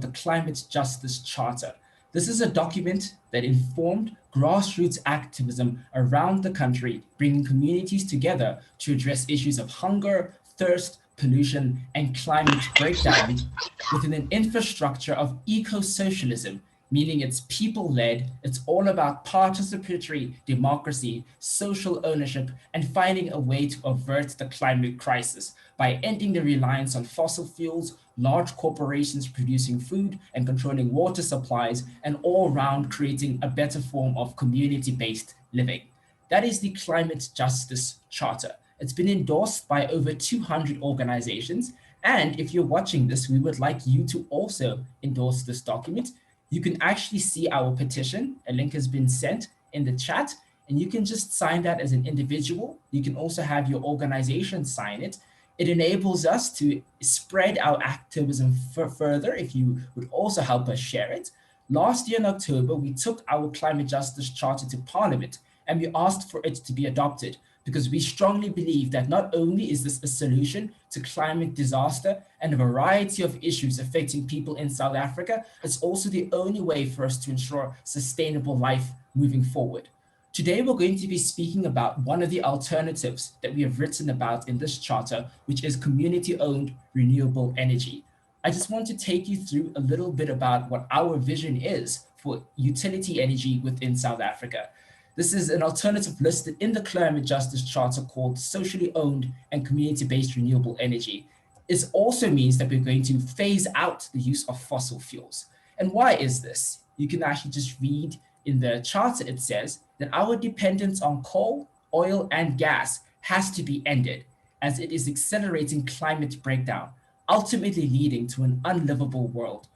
the Climate Justice Charter. This is a document that informed grassroots activism around the country, bringing communities together to address issues of hunger, thirst, pollution, and climate breakdown within an infrastructure of eco-socialism, meaning it's people-led, it's all about participatory democracy, social ownership, and finding a way to avert the climate crisis by ending the reliance on fossil fuels, large corporations producing food and controlling water supplies, and all around creating a better form of community-based living. That is the Climate Justice Charter. It's been endorsed by over 200 organizations. And if you're watching this, we would like you to also endorse this document. You can actually see our petition. A link has been sent in the chat, and you can just sign that as an individual. You can also have your organization sign it. It enables us to spread our activism further if you would also help us share it. Last year in October, we took our Climate Justice Charter to Parliament, and we asked for it to be adopted because we strongly believe that not only is this a solution to climate disaster and a variety of issues affecting people in South Africa, it's also the only way for us to ensure sustainable life moving forward. Today, we're going to be speaking about one of the alternatives that we have written about in this charter, which is community-owned renewable energy. I just want to take you through a little bit about what our vision is for utility energy within South Africa. This is an alternative listed in the Climate Justice Charter called socially owned and community-based renewable energy. It also means that we're going to phase out the use of fossil fuels. And why is this? You can actually just read in the charter, it says that our dependence on coal, oil, and gas has to be ended as it is accelerating climate breakdown, ultimately leading to an unlivable world.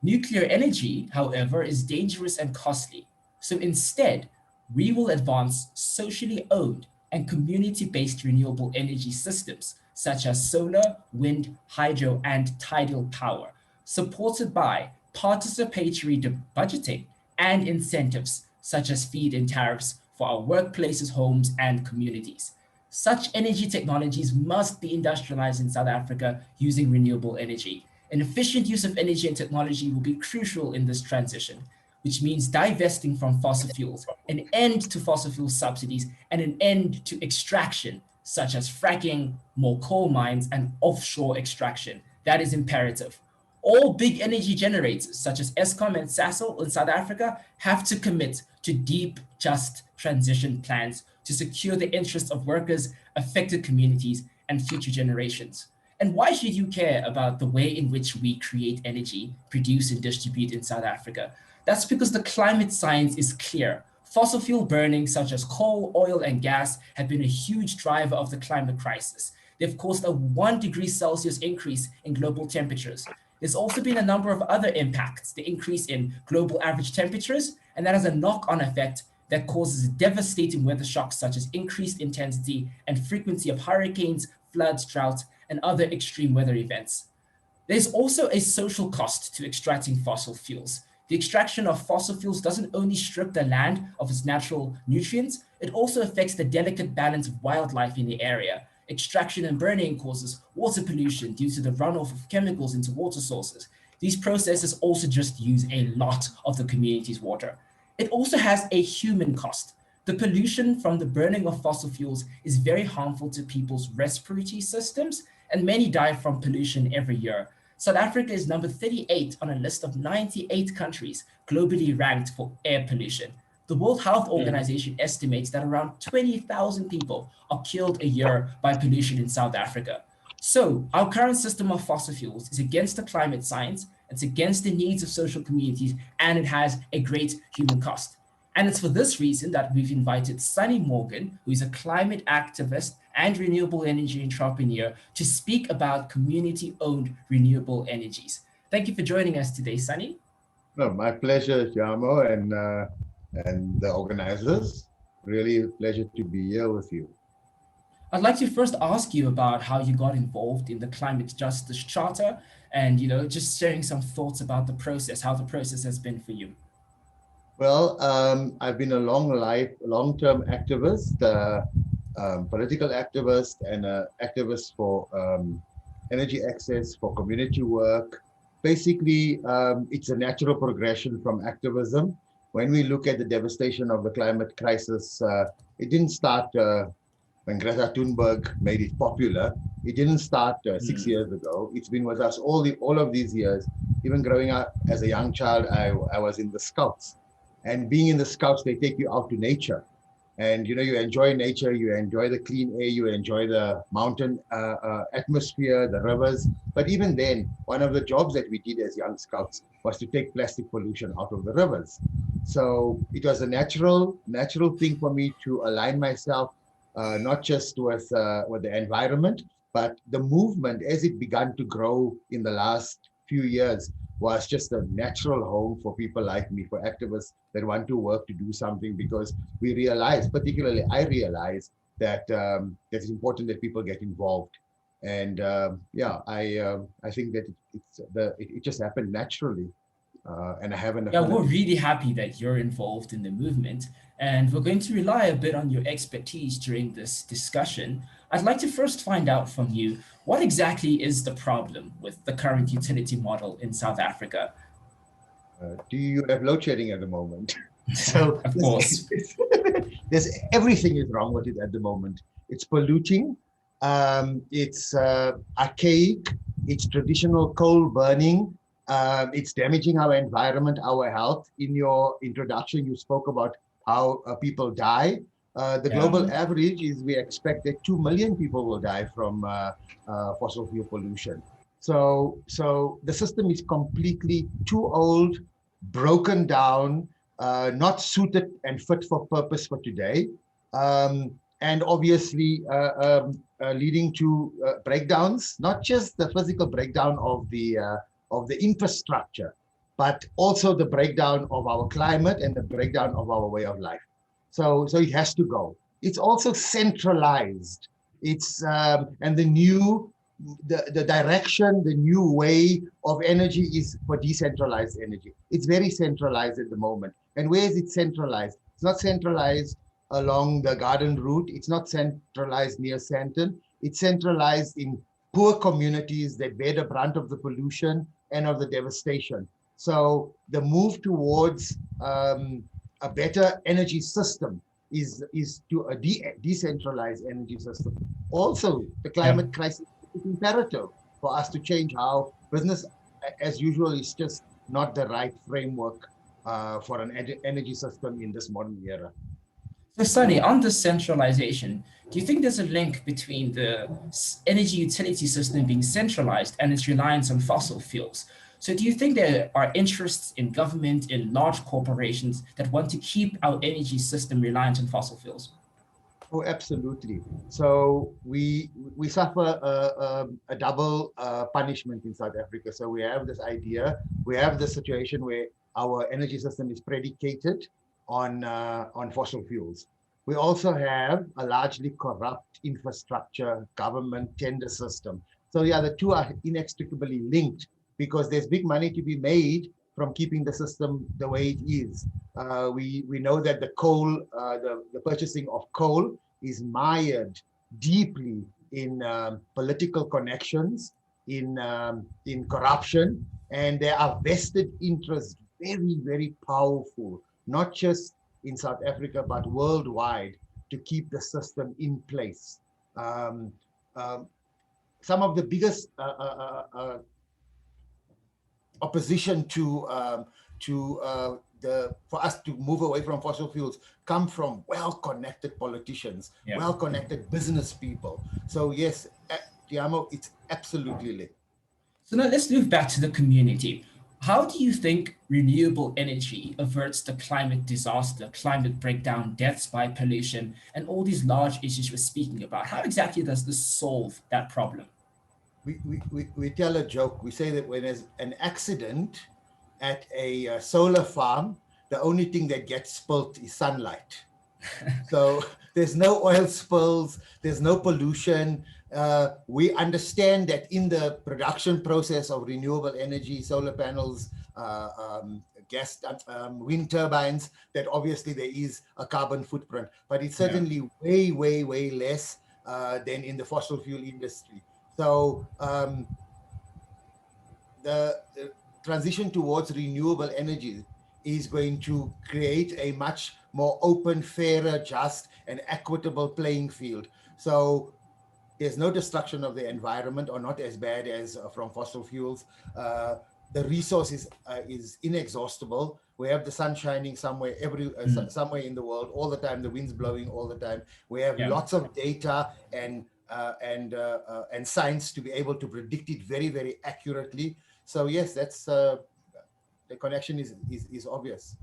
Nuclear energy, however, is dangerous and costly. So instead, we will advance socially owned and community-based renewable energy systems, such as solar, wind, hydro, and tidal power, supported by participatory budgeting and incentives, such as feed-in tariffs for our workplaces, homes, and communities. Such energy technologies must be industrialized in South Africa using renewable energy. An efficient use of energy and technology will be crucial in this transition, which means divesting from fossil fuels, an end to fossil fuel subsidies, and an end to extraction, such as fracking, more coal mines, and offshore extraction. That is imperative. All big energy generators, such as Eskom and Sasol in South Africa, have to commit to deep, just transition plans to secure the interests of workers, affected communities, and future generations. And why should you care about the way in which we create energy, produce, and distribute in South Africa? That's because the climate science is clear. Fossil fuel burning, such as coal, oil, and gas, have been a huge driver of the climate crisis. They've caused a 1 degree Celsius increase in global temperatures. There's also been a number of other impacts, the increase in global average temperatures, and that has a knock-on effect that causes devastating weather shocks such as increased intensity and frequency of hurricanes, floods, droughts, and other extreme weather events. There's also a social cost to extracting fossil fuels. The extraction of fossil fuels doesn't only strip the land of its natural nutrients, it also affects the delicate balance of wildlife in the area. Extraction and burning causes water pollution due to the runoff of chemicals into water sources. These processes also just use a lot of the community's water. It also has a human cost. The pollution from the burning of fossil fuels is very harmful to people's respiratory systems, and many die from pollution every year. South Africa is number 38 on a list of 98 countries globally ranked for air pollution. The World Health Organization estimates that around 20,000 people are killed a year by pollution in South Africa. So our current system of fossil fuels is against the climate science, it's against the needs of social communities, and it has a great human cost. And it's for this reason that we've invited Sunny Morgan, who is a climate activist and renewable energy entrepreneur, to speak about community-owned renewable energies. Thank you for joining us today, Sunny. No, my pleasure, Tshiamo, and the organizers. Really a pleasure to be here with you. I'd like to first ask you about how you got involved in the Climate Justice Charter and, just sharing some thoughts about the process, how the process has been for you. Well, I've been a long-term activist, political activist, and activist for energy access, for community work, basically, it's a natural progression from activism. When we look at the devastation of the climate crisis, it didn't start when Greta Thunberg made it popular. It didn't start 6 years ago. It's been with us all of these years. Even growing up as a young child, I was in the Scouts. And being in the Scouts, they take you out to nature. And you enjoy nature, you enjoy the clean air, you enjoy the mountain atmosphere, the rivers. But even then, one of the jobs that we did as young Scouts was to take plastic pollution out of the rivers. So it was a natural thing for me to align myself not just with the environment, but the movement as it began to grow in the last few years was just a natural home for people like me, for activists that want to work to do something, because we realize, particularly I realize, that it's important that people get involved. And I think that it just happened naturally, and I haven't. Yeah, we're really happy that you're involved in the movement, and we're going to rely a bit on your expertise during this discussion. I'd like to first find out from you, what exactly is the problem with the current utility model in South Africa? Do you have load shedding at the moment? So Of course. there's everything is wrong with it at the moment. It's polluting. It's archaic. It's traditional coal burning. It's damaging our environment, our health. In your introduction, you spoke about how people die. The global average is we expect that 2 million people will die from fossil fuel pollution. So the system is completely too old, broken down, not suited and fit for purpose for today, and obviously leading to breakdowns, not just the physical breakdown of the infrastructure, but also the breakdown of our climate and the breakdown of our way of life. So it has to go. It's also centralized. It's and the direction, the new way of energy is for decentralized energy. It's very centralized at the moment. And where is it centralized? It's not centralized along the Garden Route. It's not centralized near Sandton. It's centralized in poor communities that bear the brunt of the pollution and of the devastation. So the move towards a better energy system is to a decentralized energy system. Also, the climate crisis is imperative for us to change how business as usual is just not the right framework for an energy system in this modern era. So, Sunny, on the centralization, do you think there's a link between the energy utility system being centralized and its reliance on fossil fuels? So do you think there are interests in government, in large corporations that want to keep our energy system reliant on fossil fuels? Oh, absolutely. So we suffer a double punishment in South Africa. So we have this idea, we have the situation where our energy system is predicated on fossil fuels. We also have a largely corrupt infrastructure, government tender system. So yeah, the two are inextricably linked, because there's big money to be made from keeping the system the way it is. We know that the coal, the purchasing of coal is mired deeply in political connections, in corruption, and there are vested interests, very, very powerful, not just in South Africa, but worldwide, to keep the system in place. Some of the biggest opposition for us to move away from fossil fuels come from well-connected politicians, well-connected business people. So yes, Tshiamo, it's absolutely lit. So now let's move back to the community. How do you think renewable energy averts the climate disaster, climate breakdown, deaths by pollution, and all these large issues we're speaking about? How exactly does this solve that problem? We tell a joke. We say that when there's an accident at a solar farm, the only thing that gets spilt is sunlight. So there's no oil spills, there's no pollution. We understand that in the production process of renewable energy, solar panels, gas, wind turbines, that obviously there is a carbon footprint, but it's certainly way, way, way less than in the fossil fuel industry. So the transition towards renewable energy is going to create a much more open, fairer, just, and equitable playing field. So there's no destruction of the environment, or not as bad as from fossil fuels. The resource is inexhaustible. We have the sun shining somewhere, somewhere in the world all the time. The wind's blowing all the time. We have Yeah. lots of data and science to be able to predict it very, very accurately. So yes, that's the connection is obvious.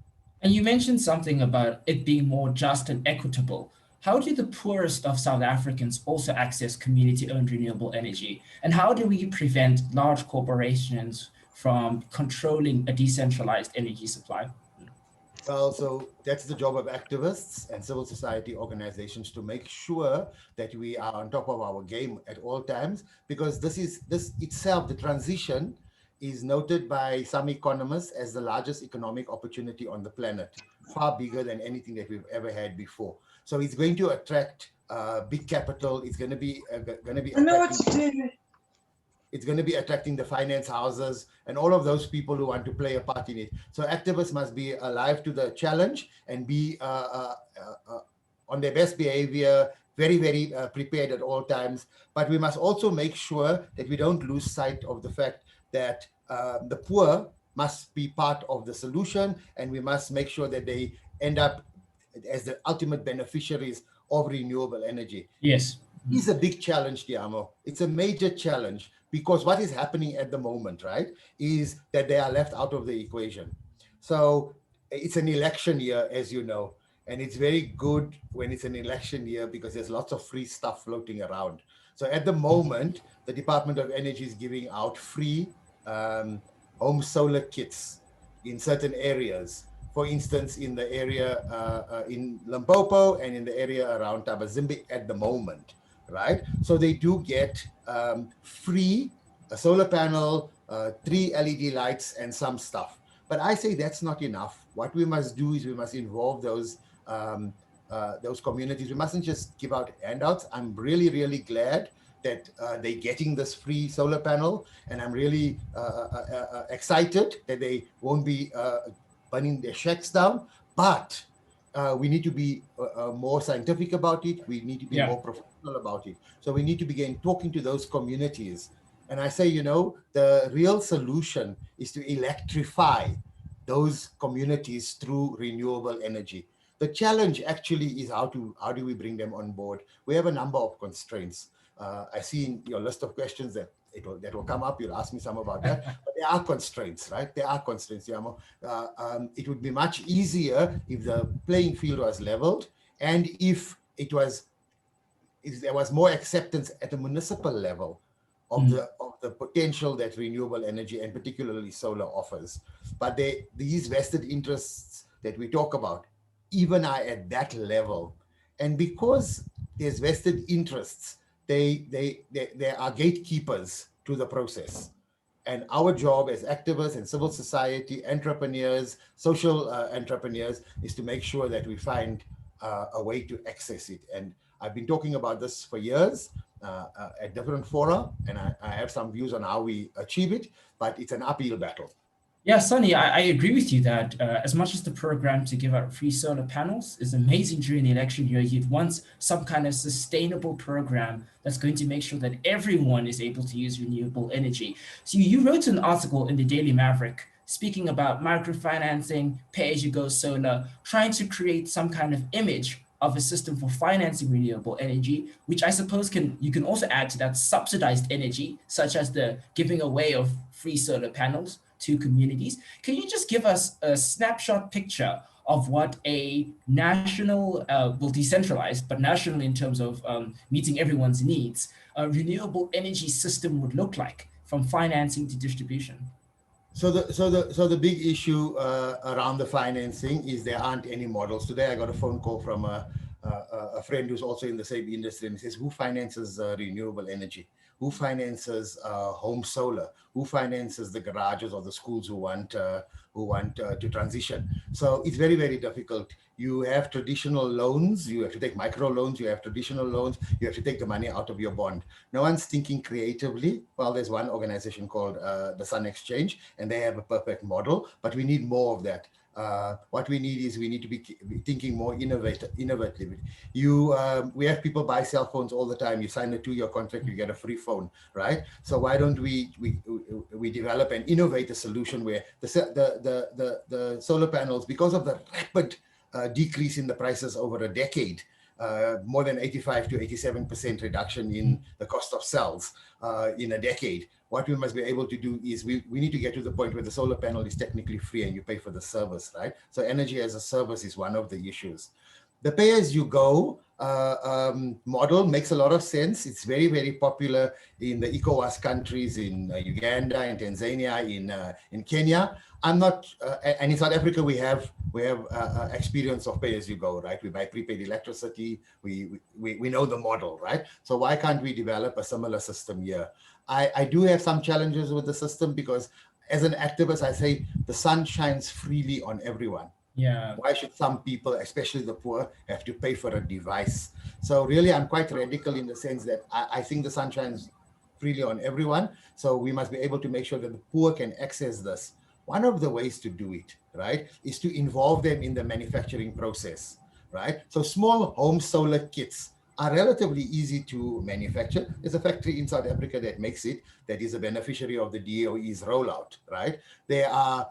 And you mentioned something about it being more just and equitable. How do the poorest of South Africans also access community owned renewable energy? And how do we prevent large corporations from controlling a decentralized energy supply? Well, so that's the job of activists and civil society organizations, to make sure that we are on top of our game at all times, because this itself, the transition is noted by some economists as the largest economic opportunity on the planet, far bigger than anything that we've ever had before. So it's going to attract big capital. It's going to be it's going to be attracting the finance houses and all of those people who want to play a part in it. So activists must be alive to the challenge and be on their best behavior, very, very prepared at all times. But we must also make sure that we don't lose sight of the fact that the poor must be part of the solution, and we must make sure that they end up as the ultimate beneficiaries of renewable energy. Yes. It's a big challenge, Tshiamo. It's a major challenge, because what is happening at the moment, right, is that they are left out of the equation. So it's an election year, as you know, and it's very good when it's an election year because there's lots of free stuff floating around. So at the moment, the Department of Energy is giving out free home solar kits in certain areas. For instance, in the area in Limpopo and in the area around Tabazimbi at the moment, right? So they do get free a solar panel, 3 LED lights, and some stuff. But I say that's not enough. What we must do is we must involve those communities. We mustn't just give out handouts. I'm really, really glad that they're getting this free solar panel, and I'm really excited that they won't be burning their shacks down. But we need to be more scientific about it. We need to be more professional about it. So we need to begin talking to those communities. And I say, the real solution is to electrify those communities through renewable energy. The challenge actually is how do we bring them on board? We have a number of constraints. I see in your list of questions that will come up. You'll ask me some about that. But there are constraints, right? There are constraints, Tshiamo. It would be much easier if the playing field was leveled, and if there was more acceptance at the municipal level of the potential that renewable energy, and particularly solar, offers. But these vested interests that we talk about even are at that level. And because there's vested interests, they are gatekeepers to the process. And our job as activists and civil society entrepreneurs, social entrepreneurs, is to make sure that we find a way to access it. And I've been talking about this for years at different fora, and I have some views on how we achieve it, but it's an uphill battle. Yeah, Sonny, I agree with you that as much as the program to give out free solar panels is amazing during the election year, you'd want some kind of sustainable program that's going to make sure that everyone is able to use renewable energy. So you wrote an article in the Daily Maverick speaking about microfinancing, pay-as-you-go solar, trying to create some kind of image of a system for financing renewable energy, which I suppose you can also add to that subsidized energy, such as the giving away of free solar panels to communities. Can you just give us a snapshot picture of what a national, well, decentralized, but national in terms of meeting everyone's needs, a renewable energy system would look like, from financing to distribution? So the big issue around the financing is there aren't any models. Today I got a phone call from a friend who's also in the same industry, and he says, who finances renewable energy? Who finances home solar? Who finances the garages or the schools who want to transition? So it's very, very difficult. You have traditional loans, you have to take micro loans, you have traditional loans, you have to take the money out of your bond. No one's thinking creatively. Well, there's one organization called the Sun Exchange, and they have a perfect model, but we need more of that. What we need is we need to be thinking more innovative. We have people buy cell phones all the time. You sign a 2-year contract, you get a free phone, right? So why don't we develop and innovate a solution where the solar panels, because of the rapid decrease in the prices over a decade, more than 85 to 87% reduction in the cost of cells in a decade. What we must be able to do is we need to get to the point where the solar panel is technically free and you pay for the service, right? So energy as a service is one of the issues. The pay-as-you-go model makes a lot of sense. It's very, very popular in the ECOWAS countries, in Uganda, in Tanzania, in Kenya. I'm not, and in South Africa, we have experience of pay-as-you-go, right? We buy prepaid electricity. We know the model, right? So why can't we develop a similar system here? I do have some challenges with the system because as an activist, I say the sun shines freely on everyone. Yeah. Why should some people, especially the poor, have to pay for a device? So really, I'm quite radical in the sense that I think the sun shines freely on everyone. So we must be able to make sure that the poor can access this. One of the ways to do it, right, is to involve them in the manufacturing process, right? So small home solar kits are relatively easy to manufacture. There's a factory in South Africa that makes it, that is a beneficiary of the DOE's rollout, right? There are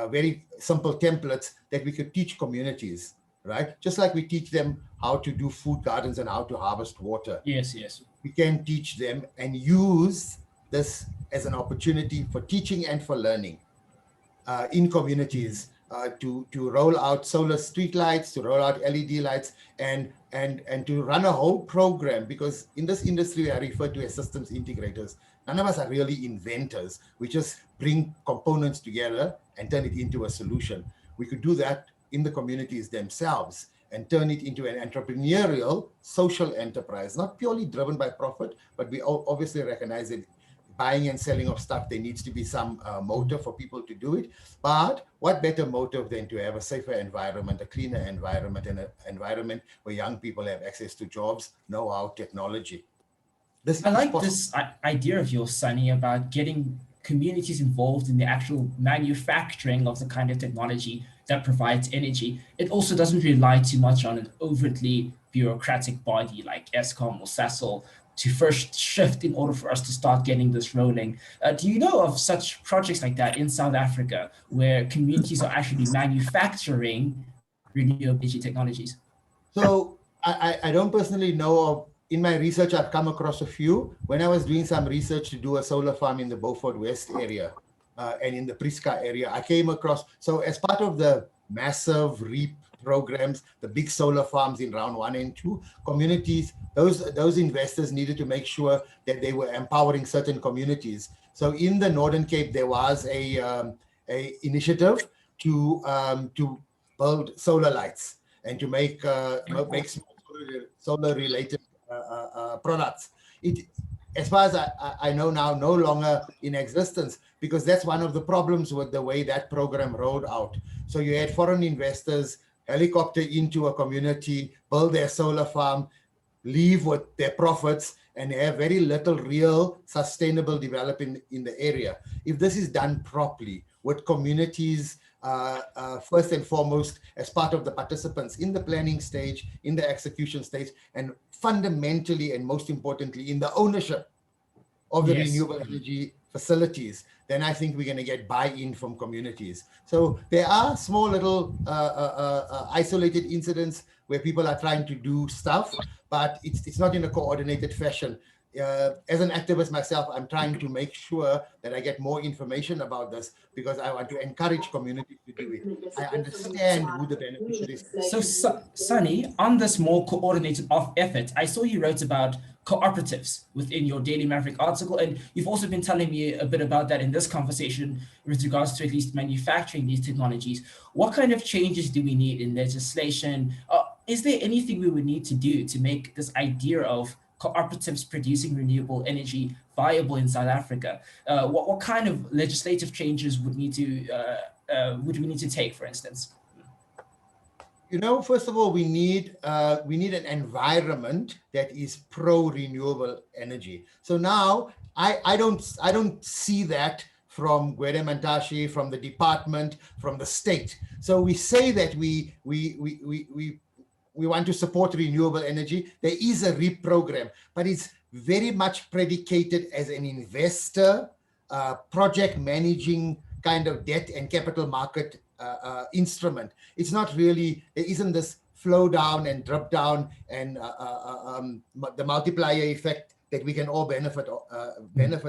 very simple templates that we could teach communities, right? Just like we teach them how to do food gardens and how to harvest water. Yes, yes. We can teach them and use this as an opportunity for teaching and for learning in communities to roll out solar street lights, to roll out LED lights, and to run a whole program, because in this industry, I refer to as systems integrators. None of us are really inventors. We just bring components together and turn it into a solution. We could do that in the communities themselves and turn it into an entrepreneurial social enterprise, not purely driven by profit, but we obviously recognize that buying and selling of stuff, there needs to be some motive for people to do it. But what better motive than to have a safer environment, a cleaner environment, and an environment where young people have access to jobs, know-how, technology. I like this idea of yours, Sunny, about getting communities involved in the actual manufacturing of the kind of technology that provides energy. It also doesn't rely too much on an overtly bureaucratic body like ESCOM or SASOL to first shift in order for us to start getting this rolling. Do you know of such projects like that in South Africa where communities are actually manufacturing renewable energy technologies? So I don't personally know of. In my research, I've come across a few. When I was doing some research to do a solar farm in the Beaufort West area and in the Priska area, I came across, so as part of the massive REAP programs, the big solar farms in round 1 and 2, communities, those investors needed to make sure that they were empowering certain communities. So in the Northern Cape, there was a initiative to build solar lights and to make solar related products. It, as far as I know now, no longer in existence, because that's one of the problems with the way that program rolled out. So you had foreign investors helicopter into a community, build their solar farm, leave with their profits, and have very little real sustainable development in the area. If this is done properly with communities first and foremost as part of the participants in the planning stage, in the execution stage, and fundamentally and most importantly in the ownership of the renewable energy facilities, then I think we're going to get buy-in from communities. So there are small little isolated incidents where people are trying to do stuff, but it's not in a coordinated fashion. As an activist myself, I'm trying to make sure that I get more information about this because I want to encourage communities to do it. I understand who the beneficiaries are. So, Sunny, on this more coordinated effort, I saw you wrote about cooperatives within your Daily Maverick article, and you've also been telling me a bit about that in this conversation with regards to at least manufacturing these technologies. What kind of changes do we need in legislation? Is there anything we would need to do to make this idea of cooperatives producing renewable energy viable in South Africa? What kind of legislative changes would we need to take, for instance? First of all, we need an environment that is pro renewable energy. So now I don't see that from Gwede Mantashe, from the department, from the state. So we say that we want to support renewable energy. There is a REAP program, but it's very much predicated as an investor, project managing kind of debt and capital market instrument. It's not really, there isn't this flow down and drop down and the multiplier effect that we can all benefit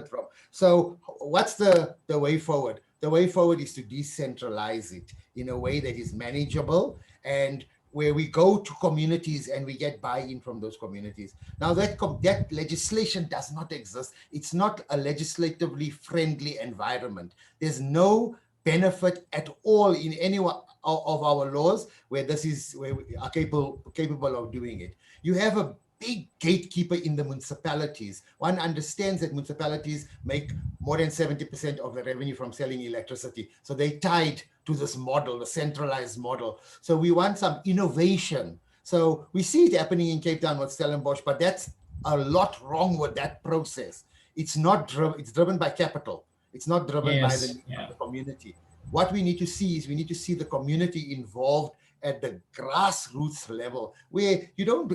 from. So what's the way forward? The way forward is to decentralize it in a way that is manageable and where we go to communities and we get buy-in from those communities. Now that legislation does not exist. It's not a legislatively friendly environment. There's no benefit at all in any of our laws where we are capable of doing it. You have a big gatekeeper in the municipalities. One understands that municipalities make more than 70% of the revenue from selling electricity. So they tied to this model, the centralized model. So we want some innovation. So we see it happening in Cape Town with Stellenbosch, but that's a lot wrong with that process. It's not driven, it's driven by capital. It's not driven by the community. What we need to see is we need to see the community involved at the grassroots level, where you don't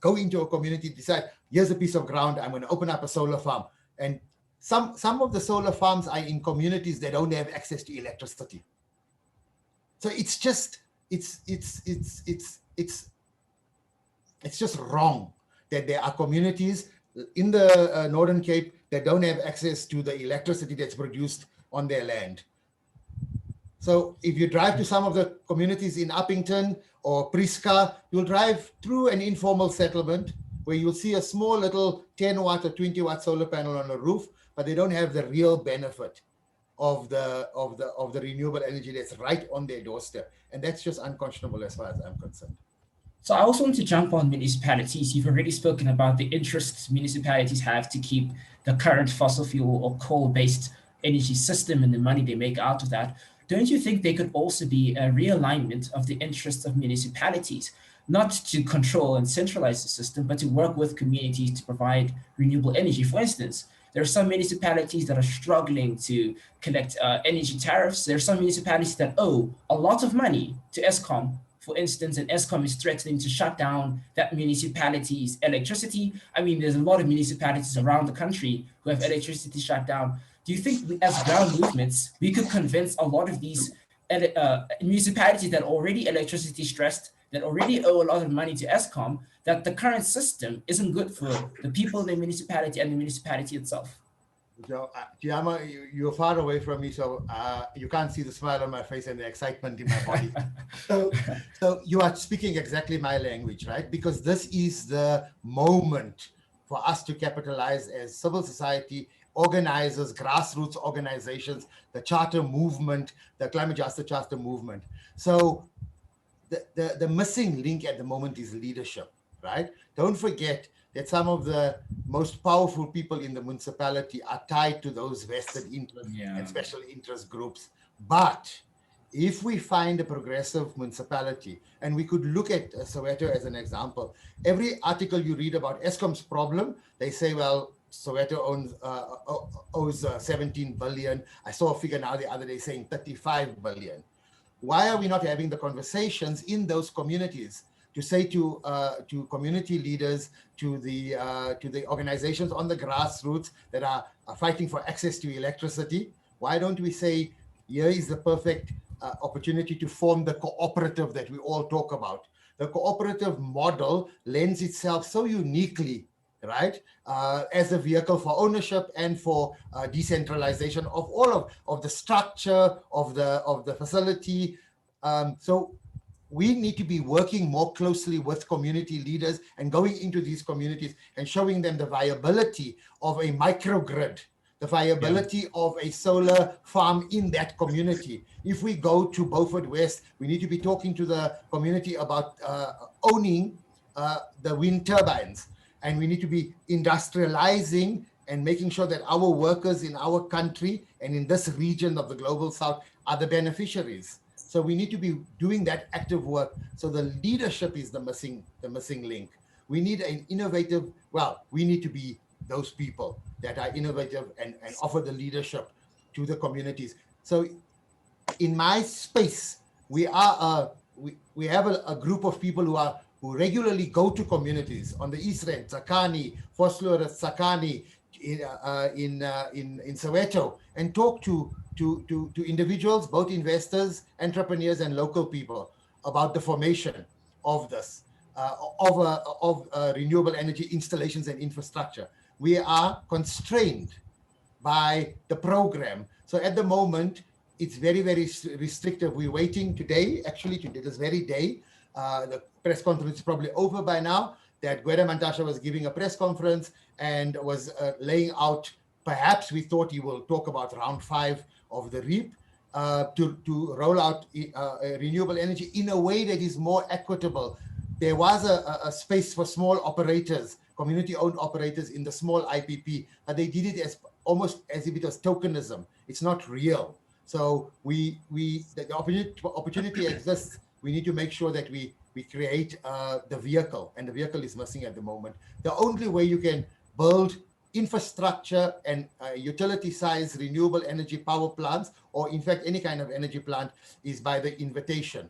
go into a community, decide, here's a piece of ground, I'm going to open up a solar farm. And some of the solar farms are in communities that don't have access to electricity. So it's just wrong that there are communities in the Northern Cape that don't have access to the electricity that's produced on their land. So if you drive to some of the communities in Uppington or Priska, you'll drive through an informal settlement where you'll see a small little 10 watt or 20 watt solar panel on the roof, but they don't have the real benefit of the renewable energy that's right on their doorstep. And that's just unconscionable as far as I'm concerned. So I also want to jump on municipalities. You've already spoken about the interests municipalities have to keep the current fossil fuel or coal-based energy system and the money they make out of that. Don't you think there could also be a realignment of the interests of municipalities, not to control and centralize the system, but to work with communities to provide renewable energy? For instance, there are some municipalities that are struggling to collect energy tariffs. There are some municipalities that owe a lot of money to Eskom, for instance, and Eskom is threatening to shut down that municipality's electricity. I mean, there's a lot of municipalities around the country who have electricity shut down. Do you think as ground movements, we could convince a lot of these municipalities that are already electricity stressed, that already owe a lot of money to Eskom, that the current system isn't good for the people in the municipality and the municipality itself? So, Tshiamo, you're far away from me, so you can't see the smile on my face and the excitement in my body. So you are speaking exactly my language, right? Because this is the moment for us to capitalize as civil society organizers, grassroots organizations, the charter movement, the climate justice charter movement. So the missing link at the moment is leadership, right? Don't forget that some of the most powerful people in the municipality are tied to those vested interests and special interest groups. But if we find a progressive municipality, and we could look at Soweto as an example, every article you read about Eskom's problem, they say, well, Soweto owes 17 billion. I saw a figure now the other day saying 35 billion. Why are we not having the conversations in those communities to say to community leaders, to the organizations on the grassroots that are fighting for access to electricity? Why don't we say, here is the perfect opportunity to form the cooperative that we all talk about? The cooperative model lends itself so uniquely, right, as a vehicle for ownership and for decentralization of all of the structure of the facility. So we need to be working more closely with community leaders and going into these communities and showing them the viability of a microgrid, the viability of a solar farm in that community. If we go to Beaufort West, we need to be talking to the community about owning the wind turbines. and we need to be industrializing and making sure that our workers in our country and in this region of the global south are the beneficiaries. So we need to be doing that active work. So the leadership is the missing link. We need an innovative, well, we need to be those people that are innovative and offer the leadership to the communities. So in my space, we have a group of people who regularly go to communities on the East Rand, Tsakani, Vosloorus, Tsakani, in Soweto, and talk to individuals, both investors, entrepreneurs, and local people about the formation of this of renewable energy installations and infrastructure. We are constrained by the program. So at the moment, it's very, very restrictive. We're waiting today, actually today, this very day, the press conference is probably over by now, that Gwede Mantashe was giving a press conference and was laying out, perhaps we thought he will talk about round 5 of the REAP, to roll out renewable energy in a way that is more equitable. There was a space for small operators, community-owned operators in the small IPP, but they did it as almost as if it was tokenism. It's not real. So the opportunity exists. We need to make sure that we create the vehicle, and the vehicle is missing at the moment. The only way you can build infrastructure and utility-size renewable energy power plants, or in fact any kind of energy plant, is by the invitation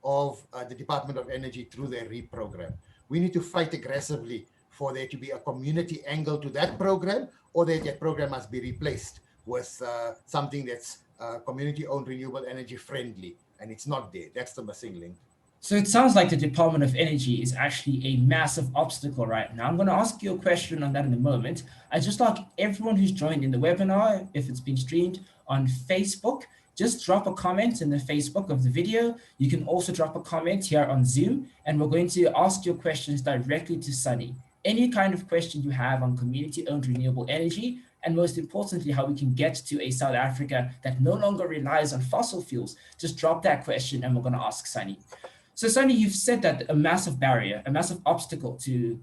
of the Department of Energy through their REAP program. We need to fight aggressively for there to be a community angle to that program, or that program must be replaced with something that's community-owned renewable energy friendly, and it's not there. That's the missing link. So it sounds like the Department of Energy is actually a massive obstacle right now. I'm going to ask you a question on that in a moment. I just like everyone who's joined in the webinar, if it's been streamed on Facebook, just drop a comment in the Facebook of the video. You can also drop a comment here on Zoom, and we're going to ask your questions directly to Sunny. Any kind of question you have on community-owned renewable energy, and most importantly, how we can get to a South Africa that no longer relies on fossil fuels, just drop that question and we're going to ask Sunny. So Sunny, you've said that a massive barrier, a massive obstacle to,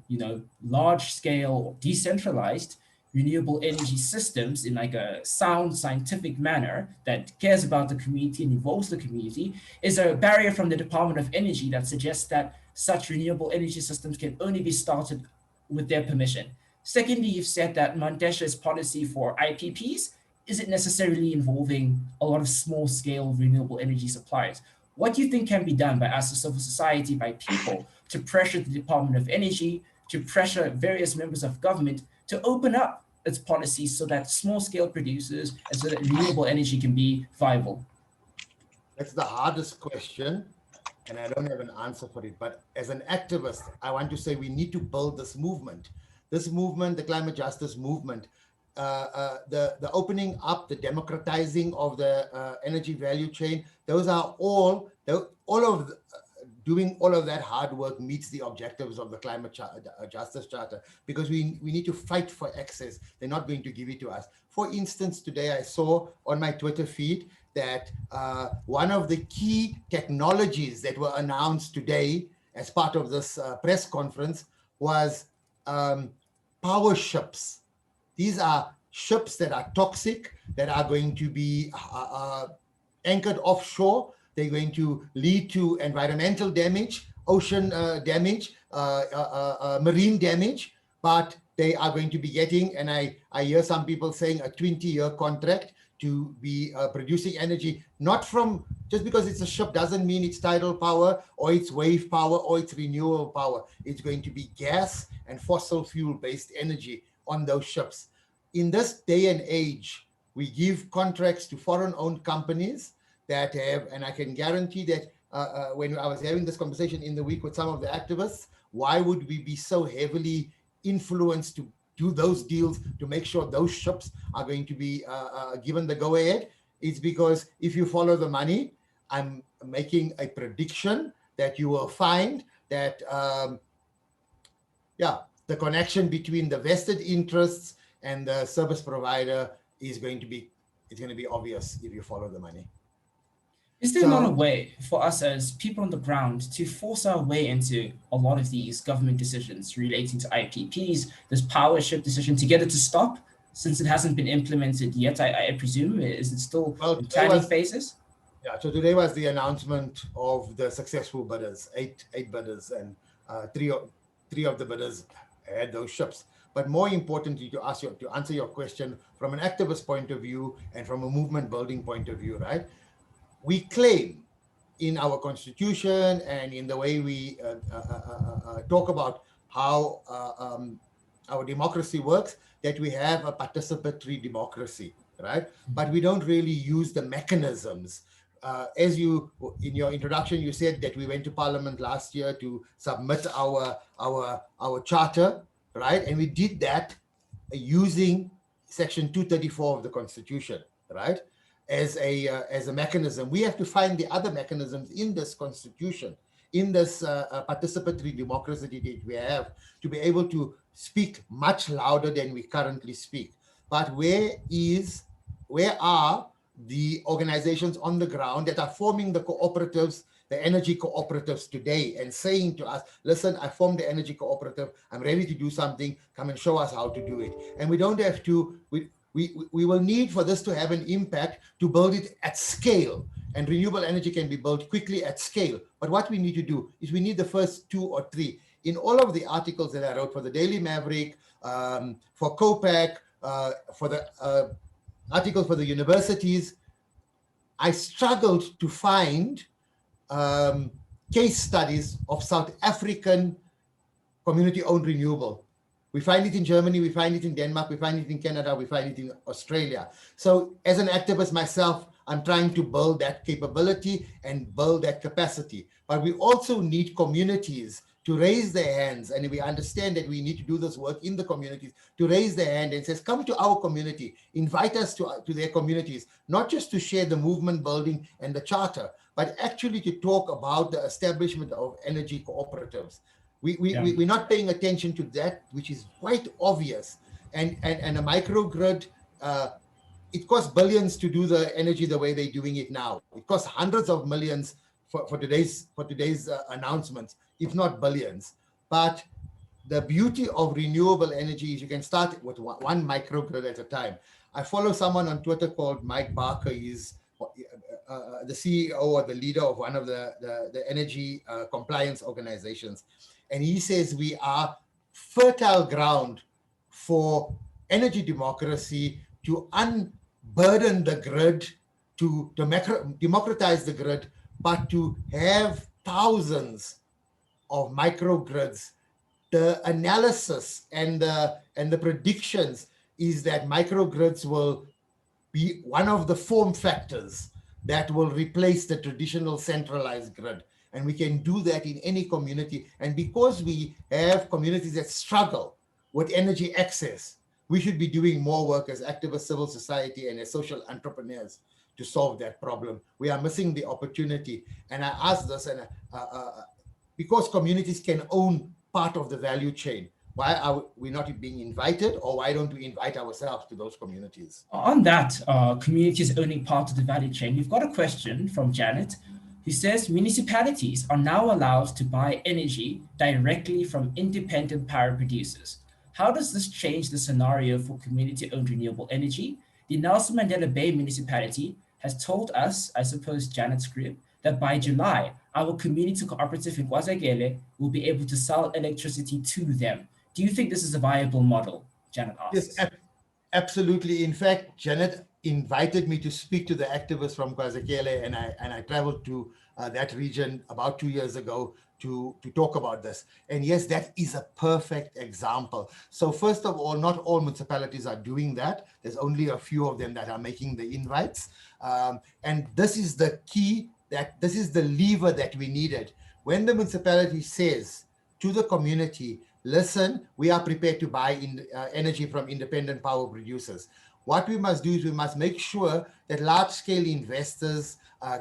large-scale, decentralized renewable energy systems in like a sound scientific manner that cares about the community and involves the community is a barrier from the Department of Energy that suggests that such renewable energy systems can only be started with their permission. Secondly, you've said that Mantashe's policy for IPPs isn't necessarily involving a lot of small-scale renewable energy suppliers. What do you think can be done by us as civil society, by people, to pressure the Department of Energy, to pressure various members of government to open up its policies so that small-scale producers and so that renewable energy can be viable? That's the hardest question, and I don't have an answer for it. But as an activist, I want to say we need to build this movement. This movement, the climate justice movement, the opening up, the democratizing of the energy value chain, those are doing all of that hard work meets the objectives of the climate justice charter, because we need to fight for access. They're not going to give it to us. For instance, today I saw on my Twitter feed that one of the key technologies that were announced today as part of this press conference was power ships. These are ships that are toxic, that are going to be anchored offshore. They're going to lead to environmental damage, ocean damage, marine damage, but they are going to be getting, and I hear some people saying, a 20-year contract to be producing energy, not from, just because it's a ship doesn't mean it's tidal power or it's wave power or it's renewable power. It's going to be gas and fossil fuel-based energy on those ships. In this day and age, we give contracts to foreign-owned companies that have, and I can guarantee that when I was having this conversation in the week with some of the activists, why would we be so heavily influenced to do those deals to make sure those ships are going to be given the go-ahead? It's because if you follow the money, I'm making a prediction that you will find that, the connection between the vested interests and the service provider is going to be, it's going to be obvious if you follow the money. Is there not a So, way for us as people on the ground to force our way into a lot of these government decisions relating to IPPs, this power shift decision, to get it to stop, since it hasn't been implemented yet? I presume. Is it still well, in today planning was phases? yeah. So today was the announcement of the successful bidders, eight bidders, and three of the bidders had those ships. But more importantly, to answer your question from an activist point of view and from a movement building point of view, right? We claim in our constitution and in the way we talk about how our democracy works, that we have a participatory democracy, right? But we don't really use the mechanisms. As you, in your introduction, you said that we went to Parliament last year to submit our charter, right? And we did that using Section 234 of the Constitution, right? As a mechanism. We have to find the other mechanisms in this Constitution, in this participatory democracy that we have, to be able to speak much louder than we currently speak. But where are the organizations on the ground that are forming the cooperatives, the energy cooperatives today, and saying to us, listen, I formed the energy cooperative, I'm ready to do something, come and show us how to do it. And we don't have to, we will need for this to have an impact to build it at scale. And renewable energy can be built quickly at scale. But what we need to do is we need the first 2 or 3. In all of the articles that I wrote for the Daily Maverick, for COPAC, for the article for the universities, I struggled to find case studies of South African community-owned renewable. We find it in Germany, we find it in Denmark, we find it in Canada, we find it in Australia. So as an activist myself, I'm trying to build that capability and build that capacity. But we also need communities to raise their hands, and we understand that we need to do this work in the communities, to raise their hand and says, come to our community, invite us to their communities, not just to share the movement building and the charter, but actually to talk about the establishment of energy cooperatives. We're not paying attention to that, which is quite obvious. And a microgrid, it costs billions to do the energy the way they're doing it now. It costs hundreds of millions for today's announcements, if not billions. But the beauty of renewable energy is you can start with one microgrid at a time. I follow someone on Twitter called Mike Barker. He's the CEO or the leader of one of the energy compliance organizations. And he says we are fertile ground for energy democracy to unburden the grid, to democratize the grid, but to have thousands of microgrids. The analysis and the predictions is that microgrids will be one of the form factors that will replace the traditional centralized grid. And we can do that in any community. And because we have communities that struggle with energy access, we should be doing more work as activist civil society and as social entrepreneurs to solve that problem. We are missing the opportunity. And I ask this, and because communities can own part of the value chain, why are we not being invited, or why don't we invite ourselves to those communities? On that, communities owning part of the value chain, we've got a question from Janet, who says municipalities are now allowed to buy energy directly from independent power producers. How does this change the scenario for community-owned renewable energy? The Nelson Mandela Bay municipality has told us, I suppose Janet's group, that by July, our community cooperative in KwaZulu will be able to sell electricity to them. Do you think this is a viable model? Janet Yes, asks. absolutely. In fact, Janet invited me to speak to the activists from KwaZulu, and I traveled to that region about 2 years ago to talk about this. And yes, that is a perfect example. So first of all, not all municipalities are doing that. There's only a few of them that are making the invites. And this is the key, that this is the lever that we needed. When the municipality says to the community, listen, we are prepared to buy energy from independent power producers. What we must do is we must make sure that large-scale investors,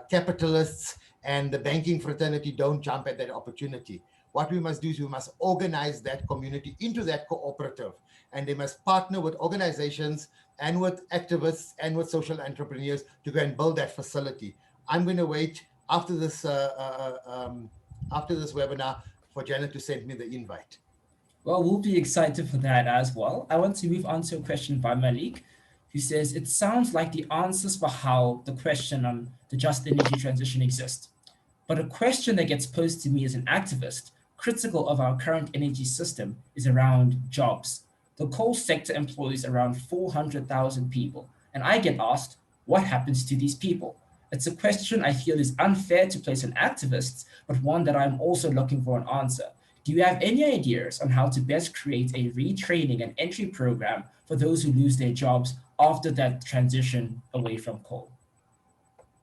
capitalists, and the banking fraternity don't jump at that opportunity. What we must do is we must organize that community into that cooperative, and they must partner with organizations and with activists and with social entrepreneurs to go and build that facility. I'm going to wait after this webinar for Janet to send me the invite. Well, we'll be excited for that as well. I want to move on to a question by Malik, who says, it sounds like the answers for how the question on the just energy transition exist. But a question that gets posed to me as an activist, critical of our current energy system, is around jobs. The coal sector employs around 400,000 people, and I get asked, what happens to these people? It's a question I feel is unfair to place on activists, but one that I'm also looking for an answer. Do you have any ideas on how to best create a retraining and entry program for those who lose their jobs after that transition away from coal?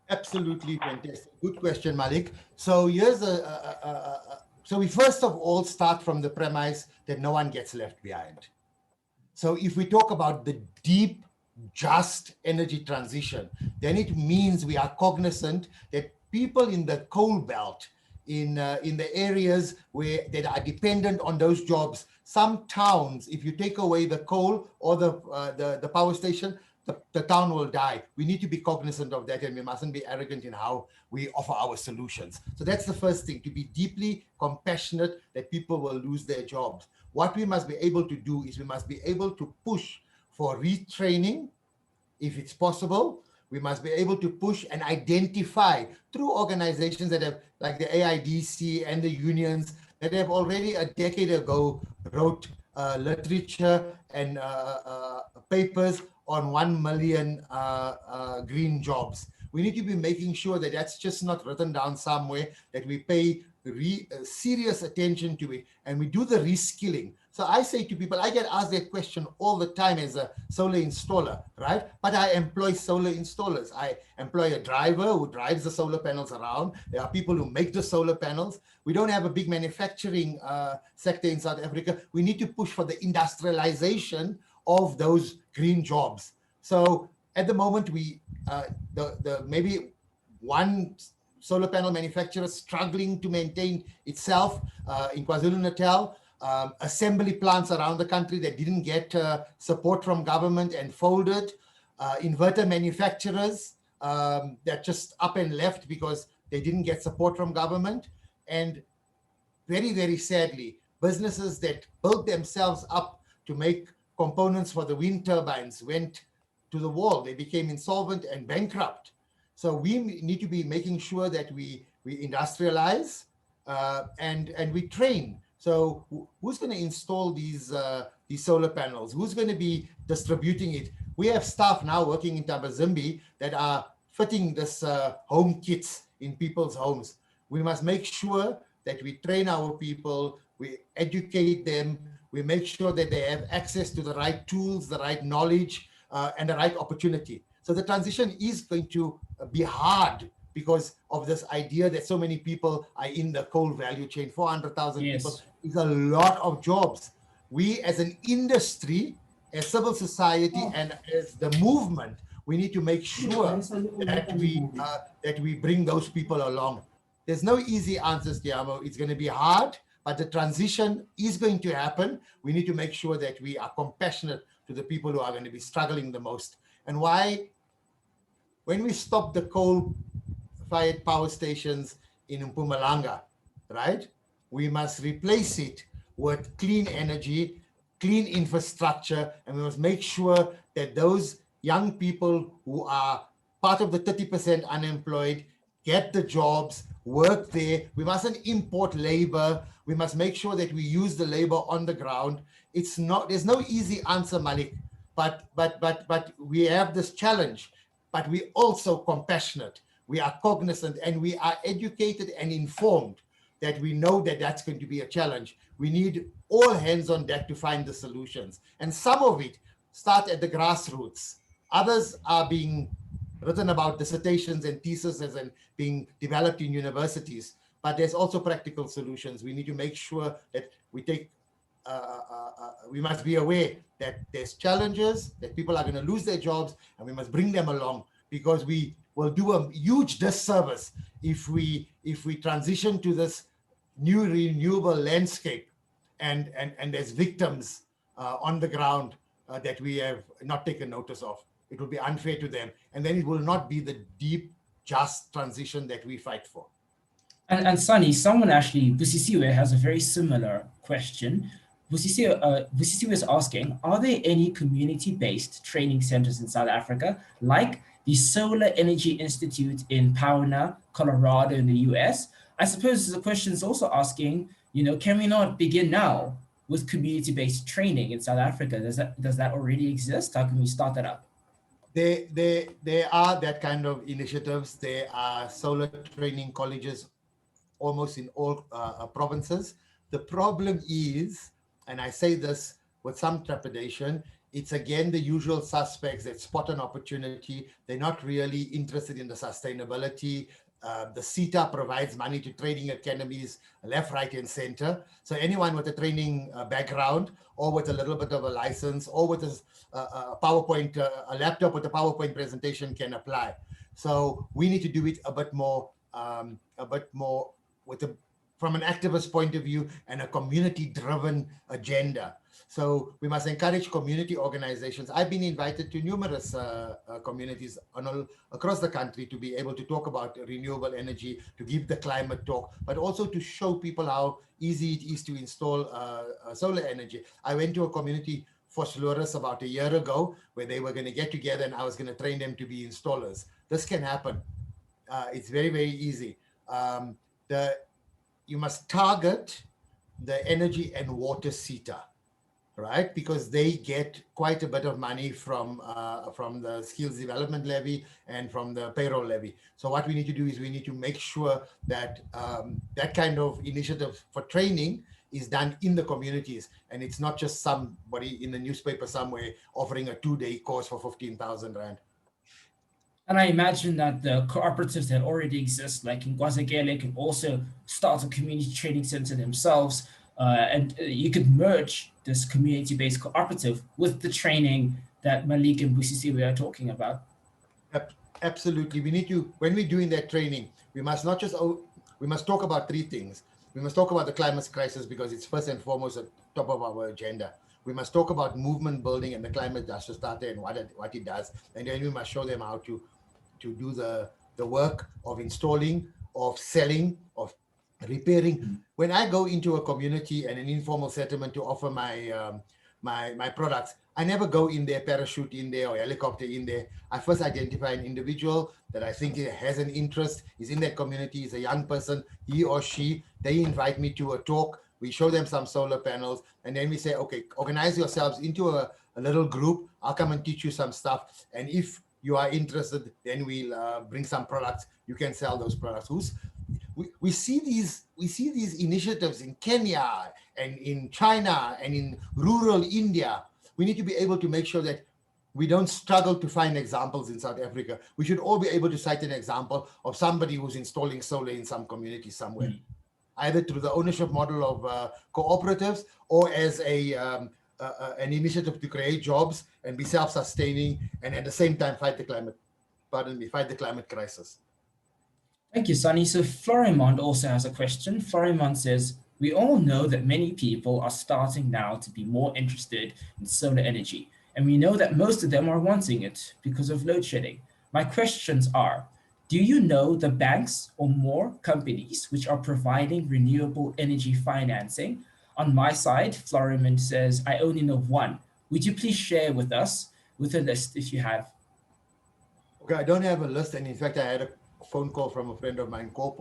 Absolutely fantastic. Good question, Malik. So here's so we first of all start from the premise that no one gets left behind. So if we talk about the deep, just energy transition, then it means we are cognizant that people in the coal belt, in the areas that are dependent on those jobs, some towns, if you take away the coal or the power station, the town will die. We need to be cognizant of that, and we mustn't be arrogant in how we offer our solutions. So that's the first thing, to be deeply compassionate that people will lose their jobs. What we must be able to do is we must be able to push for retraining, if it's possible. We must be able to push and identify through organizations that have, like the AIDC and the unions, that have already a decade ago wrote literature and papers on 1 million green jobs. We need to be making sure that that's just not written down somewhere, that we pay serious attention to it, and we do the reskilling. So I say to people, I get asked that question all the time as a solar installer, right? But I employ solar installers. I employ a driver who drives the solar panels around. There are people who make the solar panels. We don't have a big manufacturing sector in South Africa. We need to push for the industrialization of those green jobs. So at the moment, we maybe one solar panel manufacturer struggling to maintain itself in KwaZulu-Natal, assembly plants around the country that didn't get support from government and folded, inverter manufacturers that just up and left because they didn't get support from government, and very, very sadly, businesses that built themselves up to make components for the wind turbines went to the wall. They became insolvent and bankrupt. So we need to be making sure that we industrialize and we train. So who's going to install these solar panels? Who's going to be distributing it? We have staff now working in Tabazimbi that are fitting this home kits in people's homes. We must make sure that we train our people, we educate them, we make sure that they have access to the right tools, the right knowledge, and the right opportunity. So the transition is going to be hard because of this idea that so many people are in the coal value chain. 400,000 people is a lot of jobs. We as an industry, as civil society, and as the movement, we need to make sure that we bring those people along. There's no easy answers, Tshiamo. It's going to be hard, but the transition is going to happen. We need to make sure that we are compassionate to the people who are going to be struggling the most. And why? When we stop the coal-fired power stations in Mpumalanga, right, we must replace it with clean energy, clean infrastructure, and we must make sure that those young people who are part of the 30% unemployed get the jobs, work there. We mustn't import labor. We must make sure that we use the labor on the ground. It's not, there's no easy answer, Malik, but we have this challenge, but we also compassionate. We are cognizant and we are educated and informed that we know that that's going to be a challenge. We need all hands on deck to find the solutions. And some of it start at the grassroots. Others are being written about, dissertations and theses and being developed in universities, but there's also practical solutions. We need to make sure that we take, we must be aware that there's challenges, that people are going to lose their jobs, and we must bring them along, because we will do a huge disservice if we transition to this new renewable landscape and there's victims on the ground that we have not taken notice of. It will be unfair to them, and then it will not be the deep, just transition that we fight for. And Sunny, someone actually, Busisiwe has a very similar question. Busisiwe is asking, are there any community-based training centers in South Africa, like the Solar Energy Institute in Pauna, Colorado in the US? I suppose the question is also asking, can we not begin now with community-based training in South Africa? Does that already exist? How can we start that up? There are that kind of initiatives. There are solar training colleges almost in all provinces. The problem is, and I say this with some trepidation, it's again the usual suspects that spot an opportunity. They're not really interested in the sustainability. The CETA provides money to training academies, left, right, and center. So anyone with a training background, or with a little bit of a license, or with a PowerPoint, a laptop with a PowerPoint presentation can apply. So we need to do it a bit more from an activist point of view and a community-driven agenda. So we must encourage community organizations. I've been invited to numerous communities across the country to be able to talk about renewable energy, to give the climate talk, but also to show people how easy it is to install solar energy. I went to a community for Slurus about a year ago where they were going to get together and I was going to train them to be installers. This can happen. It's very, very easy. You must target the energy and water CETA, right? Because they get quite a bit of money from the skills development levy and from the payroll levy. So what we need to do is we need to make sure that that kind of initiative for training is done in the communities, and it's not just somebody in the newspaper somewhere offering a 2-day course for 15,000 Rand. And I imagine that the cooperatives that already exist, like in KwaZulu, can also start a community training center themselves. And you could merge this community-based cooperative with the training that Malik and Busisiwe are talking about. Absolutely. We need to, when we're doing that training, we must not just, we must talk about 3 things. We must talk about the climate crisis because it's first and foremost at the top of our agenda. We must talk about movement building and the climate justice starter and what it does. And then we must show them how to do the work of installing, of selling, of repairing. When I go into a community and an informal settlement to offer my products, I never go in there, parachute in there or helicopter in there. I first identify an individual that I think has an interest, is in that community, is a young person, he or she. They invite me to a talk. We show them some solar panels, and then we say, okay, organize yourselves into a little group. I'll come and teach you some stuff. And if you are interested, then we'll bring some products. You can sell those products. We see these initiatives in Kenya and in China and in rural India. We need to be able to make sure that we don't struggle to find examples in South Africa. We should all be able to cite an example of somebody who's installing solar in some community somewhere, either through the ownership model of cooperatives or as an initiative to create jobs and be self-sustaining and at the same time fight the climate crisis. Thank you, Sunny. So Florimond also has a question. Florimond says, we all know that many people are starting now to be more interested in solar energy, and we know that most of them are wanting it because of load shedding. My questions are, do you know the banks or more companies which are providing renewable energy financing? On my side, Florimond says, I only know one. Would you please share with us with a list if you have? Okay, I don't have a list, and in fact, I had a phone call from a friend of mine called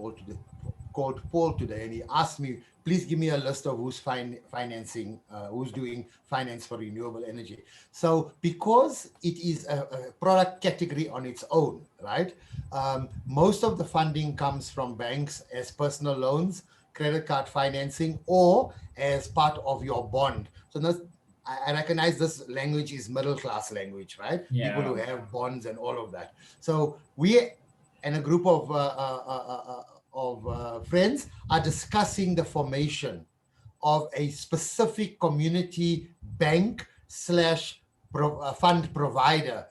Paul today, and he asked me, please give me a list of who's financing, who's doing finance for renewable energy. So because it is a product category on its own, right? Most of the funding comes from banks as personal loans, credit card financing, or as part of your bond. So I recognize this language is middle class language, right? Yeah. People who have bonds and all of that. So we and a group of friends are discussing the formation of a specific community bank / fund provider.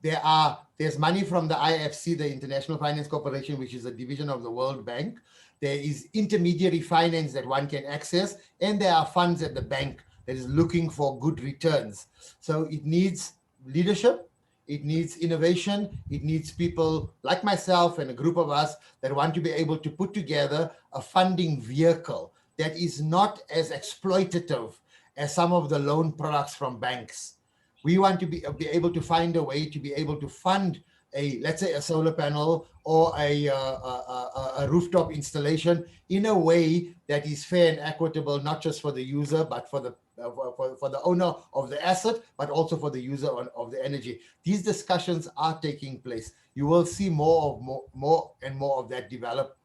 There's money from the IFC, the International Finance Corporation, which is a division of the World Bank. There is intermediary finance that one can access, and there are funds at the bank that is looking for good returns. So it needs leadership, it needs innovation, it needs people like myself and a group of us that want to be able to put together a funding vehicle that is not as exploitative as some of the loan products from banks. We want to be able to find a way to be able to fund let's say a solar panel or a rooftop installation in a way that is fair and equitable, not just for the user, but for the owner of the asset, but also for the user of the energy. These discussions are taking place. You will see more and more of that develop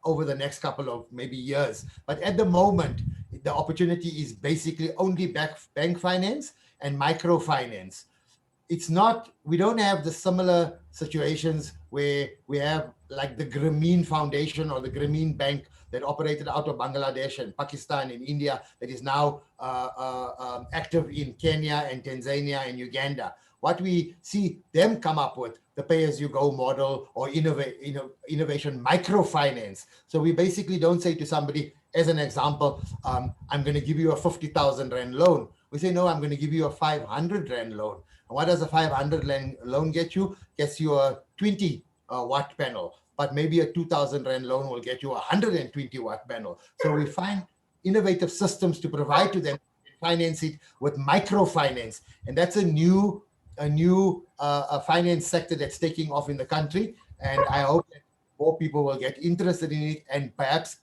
over the next couple of maybe years. But at the moment, the opportunity is basically only bank finance and microfinance. It's not, we don't have the similar situations where we have like the Grameen Foundation or the Grameen Bank that operated out of Bangladesh and Pakistan and India that is now active in Kenya and Tanzania and Uganda. What we see them come up with, the pay-as-you-go model or innovation microfinance. So we basically don't say to somebody, as an example, I'm going to give you a 50,000 Rand loan. We say, no, I'm going to give you a 500 Rand loan. And what does a 500 Rand loan get you? Gets you a 20 watt panel, but maybe a 2,000 Rand loan will get you a 120 watt panel. So we find innovative systems to provide to them, finance it with microfinance. And that's a new finance sector that's taking off in the country. And I hope that more people will get interested in it, and perhaps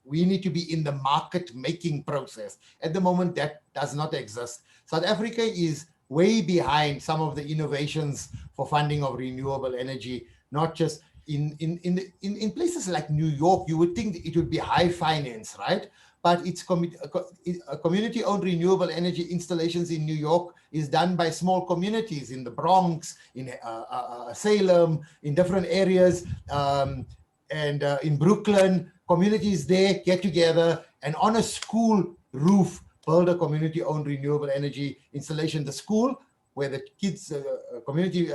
we need to be in the market making process. At the moment, that does not exist. South Africa is way behind some of the innovations for funding of renewable energy, not just in places like New York. You would think it would be high finance, right? But it's community-owned renewable energy installations in New York is done by small communities in the Bronx, in Salem, in different areas, and in Brooklyn. Communities there get together and on a school roof build a community-owned renewable energy installation. The school where the kids, community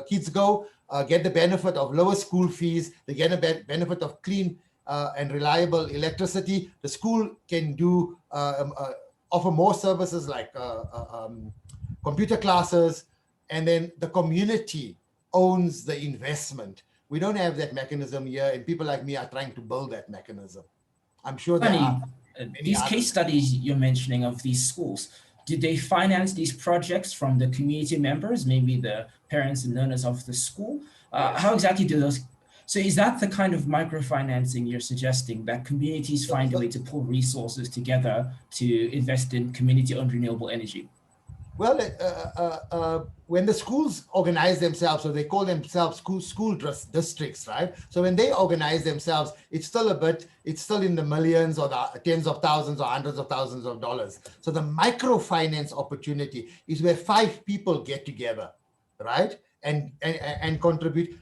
kids go, get the benefit of lower school fees. They get a benefit of clean and reliable electricity. The school can do offer more services like computer classes, and then the community owns the investment. We don't have that mechanism here, and people like me are trying to build that mechanism. I'm sure there are these case studies you're mentioning of these schools, did they finance these projects from the community members, maybe the parents and owners of the school? Yes. How exactly do those? So is that the kind of microfinancing you're suggesting, that communities find a way to pull resources together to invest in community-owned renewable energy? Well, when the schools organize themselves, so they call themselves school districts, right? So when they organize themselves, it's still in the millions or the tens of thousands or hundreds of thousands of dollars. So the microfinance opportunity is where 5 people get together, right? And contribute.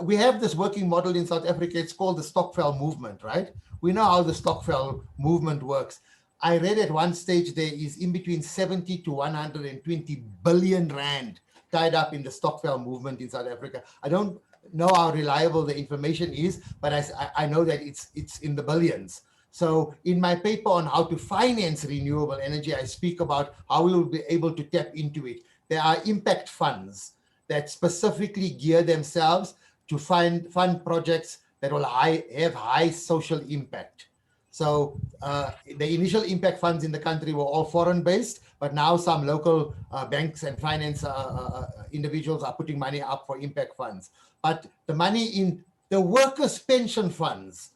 We have this working model in South Africa. It's called the Stokvel movement, right? We know how the Stokvel movement works. I read at one stage there is in between 70 to 120 billion Rand tied up in the Stokvel movement in South Africa. I don't know how reliable the information is, but I know that it's in the billions. So in my paper on how to finance renewable energy, I speak about how we will be able to tap into it. There are impact funds that specifically gear themselves to fund projects that will have high social impact. So the initial impact funds in the country were all foreign-based, but now some local banks and finance individuals are putting money up for impact funds. But the money in the workers' pension funds,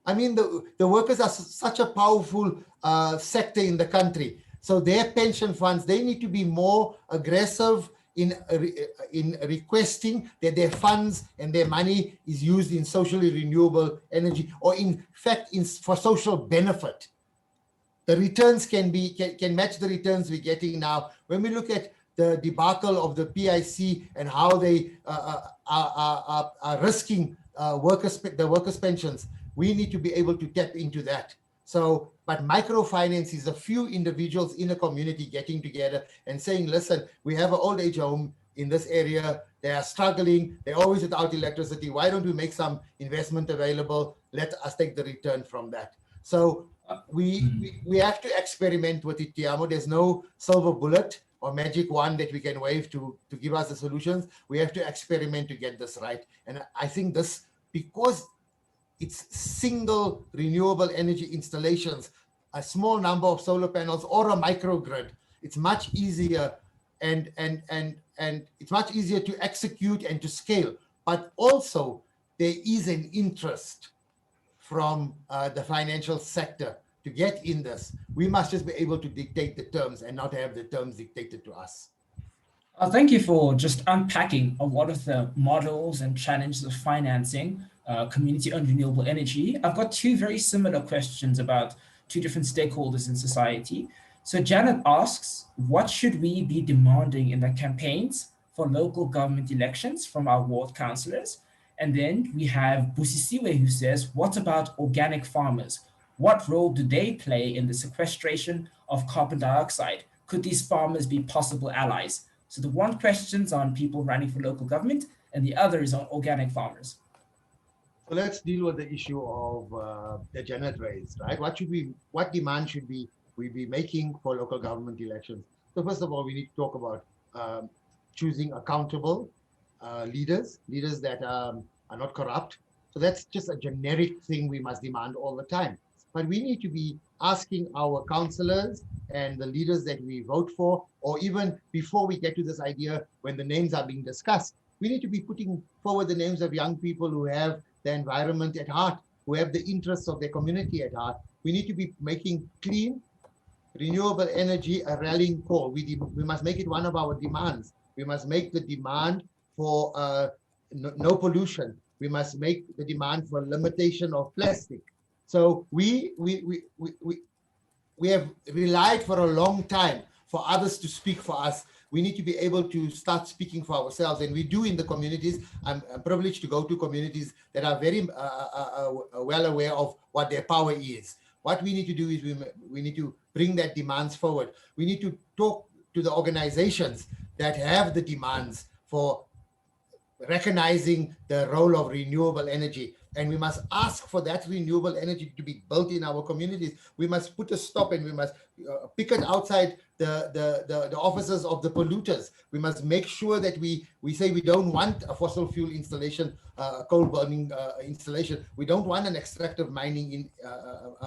I mean, the workers are such a powerful sector in the country. So their pension funds, they need to be more aggressive in requesting that their funds and their money is used in socially renewable energy, or in fact for social benefit. The returns can match the returns we're getting now. When we look at the debacle of the PIC and how they are risking the workers' pensions, we need to be able to tap into that. So, but microfinance is a few individuals in a community getting together and saying, listen, we have an old age home in this area. They are struggling. They're always without electricity. Why don't we make some investment available? Let us take the return from that. So we have to experiment with it, Tshiamo. There's no silver bullet or magic wand that we can wave to give us the solutions. We have to experiment to get this right. And I think this, because it's single renewable energy installations, a small number of solar panels or a microgrid, it's much easier and it's much easier to execute and to scale. But also there is an interest from the financial sector to get in this. We must just be able to dictate the terms and not have the terms dictated to us. Thank you for just unpacking a lot of the models and challenges of financing community-owned renewable energy. I've got two very similar questions about two different stakeholders in society. So Janet asks, what should we be demanding in the campaigns for local government elections from our ward councillors? And then we have Busisiwe who says, what about organic farmers? What role do they play in the sequestration of carbon dioxide? Could these farmers be possible allies? So the one question's on people running for local government and the other is on organic farmers. So let's deal with the issue of the Janet raised, right? What demand should we be making for local government elections? So first of all, we need to talk about choosing accountable leaders that are not corrupt. So that's just a generic thing we must demand all the time. But we need to be asking our councillors and the leaders that we vote for, or even before we get to this idea, when the names are being discussed, we need to be putting forward the names of young people who have the environment at heart, who have the interests of their community at heart. We need to be making clean, renewable energy a rallying call. We must make it one of our demands. We must make the demand for no pollution. We must make the demand for limitation of plastic. So we have relied for a long time for others to speak for us. We need to be able to start speaking for ourselves, and we do in the communities. I'm privileged to go to communities that are very well aware of what their power is. What we need to do is we need to bring that demands forward. We need to talk to the organizations that have the demands for recognizing the role of renewable energy. And we must ask for that renewable energy to be built in our communities. We must put a stop, and we must picket outside the offices of the polluters. We must make sure that we say we don't want a fossil fuel installation, coal burning installation. We don't want an extractive mining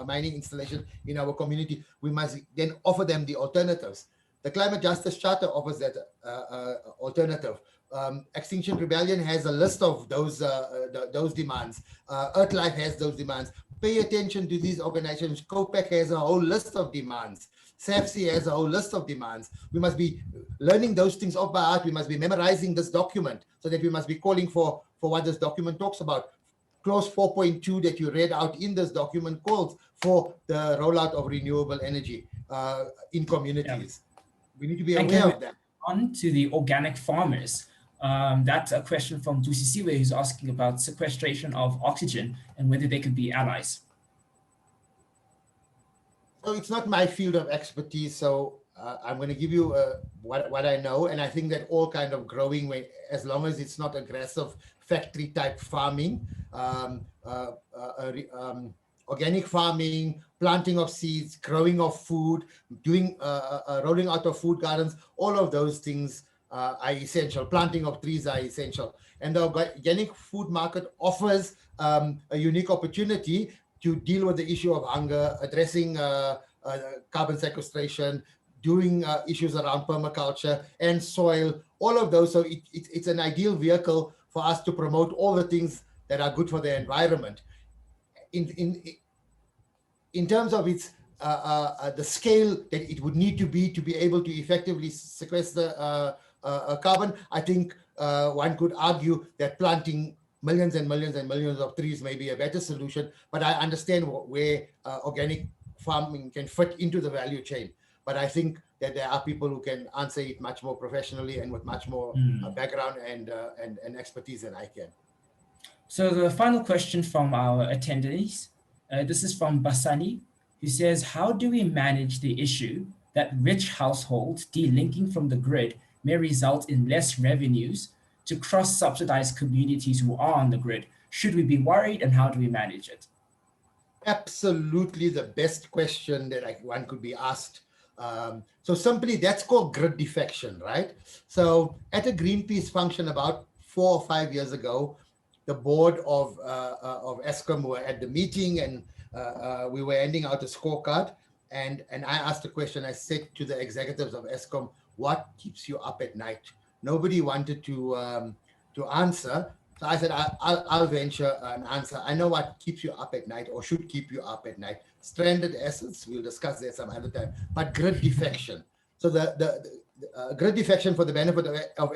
installation in our community. We must then offer them the alternatives. The Climate Justice Charter offers that alternative. Extinction Rebellion has a list of those demands. Earthlife has those demands. Pay attention to these organizations. COPEC has a whole list of demands. SAFC has a whole list of demands. We must be learning those things off by heart. We must be memorizing this document, so that we must be calling for what this document talks about. Clause 4.2 that you read out in this document calls for the rollout of renewable energy in communities. Yeah. We need to be aware of that. On to the organic farmers. That's a question from Busisiwe, who's asking about sequestration of oxygen and whether they could be allies. So it's not my field of expertise, so I'm going to give you what I know, and I think that all kind of growing, as long as it's not aggressive factory type farming, organic farming, planting of seeds, growing of food, doing rolling out of food gardens, all of those things are essential. Planting of trees are essential. And the organic food market offers a unique opportunity to deal with the issue of hunger, addressing carbon sequestration, doing issues around permaculture and soil, all of those. So it's an ideal vehicle for us to promote all the things that are good for the environment. In terms of its the scale that it would need to be able to effectively sequester carbon, I think one could argue that planting millions and millions and millions of trees may be a better solution, but I understand where organic farming can fit into the value chain. But I think that there are people who can answer it much more professionally and with much more background and expertise than I can. So the final question from our attendees, this is from Basani, who says, how do we manage the issue that rich households delinking from the grid may result in less revenues to cross-subsidize communities who are on the grid? Should we be worried, and how do we manage it? Absolutely the best question that one could be asked. So simply that's called grid defection, right? So at a Greenpeace function about 4 or 5 years ago, the board of Eskom were at the meeting, and we were handing out a scorecard. And I asked a question. I said to the executives of Eskom, "What keeps you up at night?" Nobody wanted to answer. So I said, I'll venture an answer. I know what keeps you up at night or should keep you up at night. Stranded assets, we'll discuss that some other time, but grid defection. So the grid defection, for the benefit of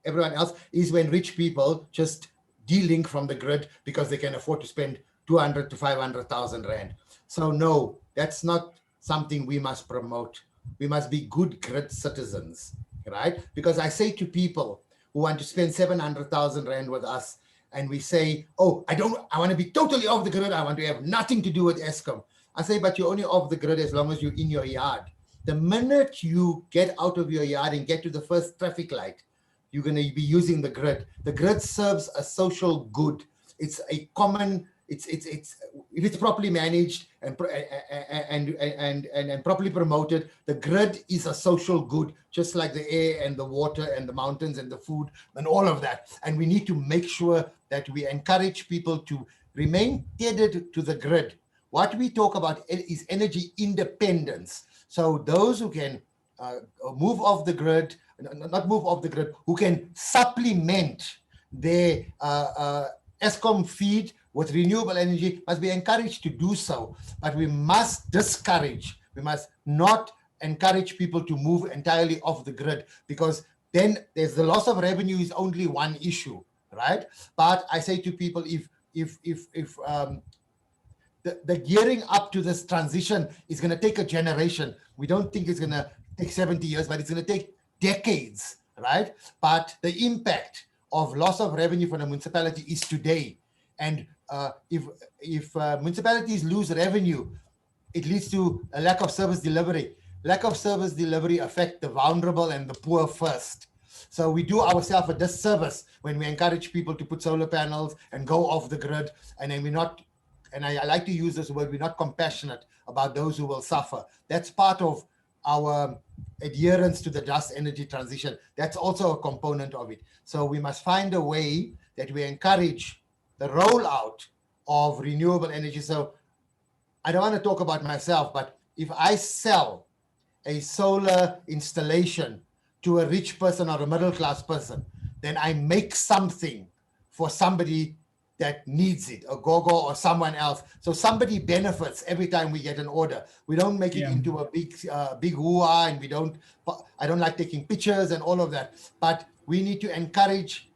everyone else, is when rich people just de-link from the grid because they can afford to spend 200 to 500,000 rand. So no, that's not something we must promote. We must be good grid citizens, right? Because I say to people who want to spend 700,000 rand with us, and we say, "Oh, I want to be totally off the grid. I want to have nothing to do with Eskom." I say, "But you're only off the grid as long as you're in your yard. The minute you get out of your yard and get to the first traffic light, you're going to be using the grid. The grid serves a social good. It's a common. It's if it's properly managed and properly promoted, the grid is a social good, just like the air and the water and the mountains and the food and all of that. And we need to make sure that we encourage people to remain tethered to the grid. What we talk about is energy independence. So those who can move off the grid, not move off the grid, who can supplement their Eskom feed with renewable energy must be encouraged to do so. But we must not encourage people to move entirely off the grid, because then there's the loss of revenue is only one issue, right? But I say to people, if the gearing up to this transition is going to take a generation. We don't think it's going to take 70 years, but it's going to take decades, right? But the impact of loss of revenue for the municipality is today. And if municipalities lose revenue, it leads to a lack of service delivery. Lack of service delivery affect the vulnerable and the poor first. So we do ourselves a disservice when we encourage people to put solar panels and go off the grid, and then we're not, and I like to use this word, we're not compassionate about those who will suffer. That's part of our adherence to the just energy transition. That's also a component of it. So we must find a way that we encourage the rollout of renewable energy. So I don't want to talk about myself, but if I sell a solar installation to a rich person or a middle class person, then I make something for somebody that needs it, a gogo or someone else. So somebody benefits every time we get an order. We don't make it into a big hoo-ha, and I don't like taking pictures and all of that. But we need to encourage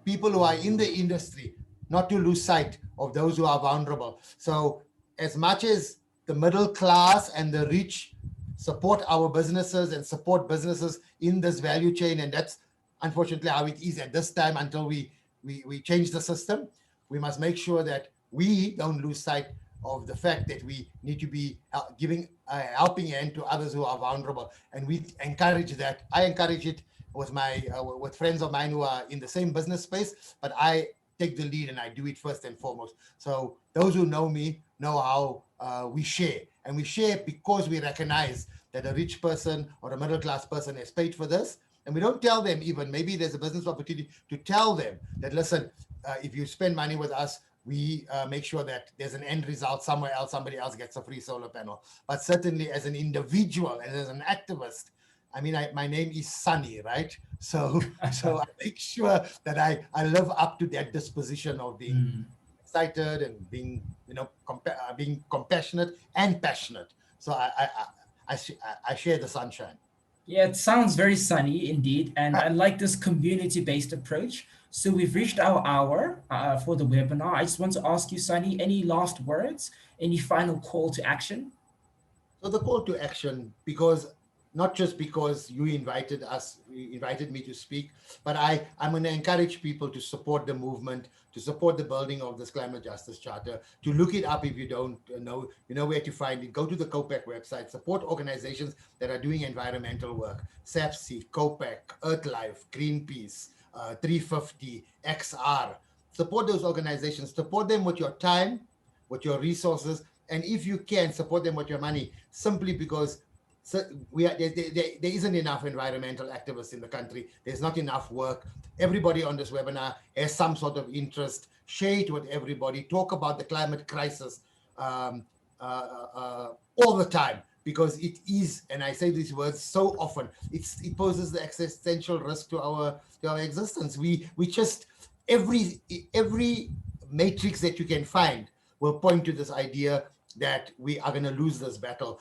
people who are in the industry not to lose sight of those who are vulnerable. So as much as the middle class and the rich support our businesses and support businesses in this value chain, and that's unfortunately how it is at this time until we change the system, we must make sure that we don't lose sight of the fact that we need to be giving a helping hand to others who are vulnerable. And we encourage that. I encourage it with with friends of mine who are in the same business space, but I take the lead and I do it first and foremost. So those who know me know how we share. And we share because we recognize that a rich person or a middle class person has paid for this. And we don't tell them even, maybe there's a business opportunity to tell them that, listen, if you spend money with us, we make sure that there's an end result somewhere else, somebody else gets a free solar panel. But certainly as an individual and as an activist, I mean, my name is Sunny, right? So I make sure that I live up to that disposition of being excited and being, being compassionate and passionate. So I share the sunshine. Yeah, it sounds very sunny indeed. And I like this community-based approach. So we've reached our hour for the webinar. I just want to ask you, Sunny, any last words, any final call to action? So the call to action, not just because you invited me to speak, but I'm going to encourage people to support the movement, to support the building of this Climate Justice Charter, to look it up if you don't know, you know where to find it. Go to the COPAC website, support organizations that are doing environmental work, SAPSI, COPAC, EarthLife, Greenpeace, 350, XR. Support those organizations, support them with your time, with your resources, and if you can, support them with your money, simply because So there isn't enough environmental activists in the country. There's not enough work. Everybody on this webinar has some sort of interest. Share it with everybody. Talk about the climate crisis all the time, because it is, and I say these words so often, it poses the existential risk to our existence. We just, every matrix that you can find will point to this idea that we are going to lose this battle.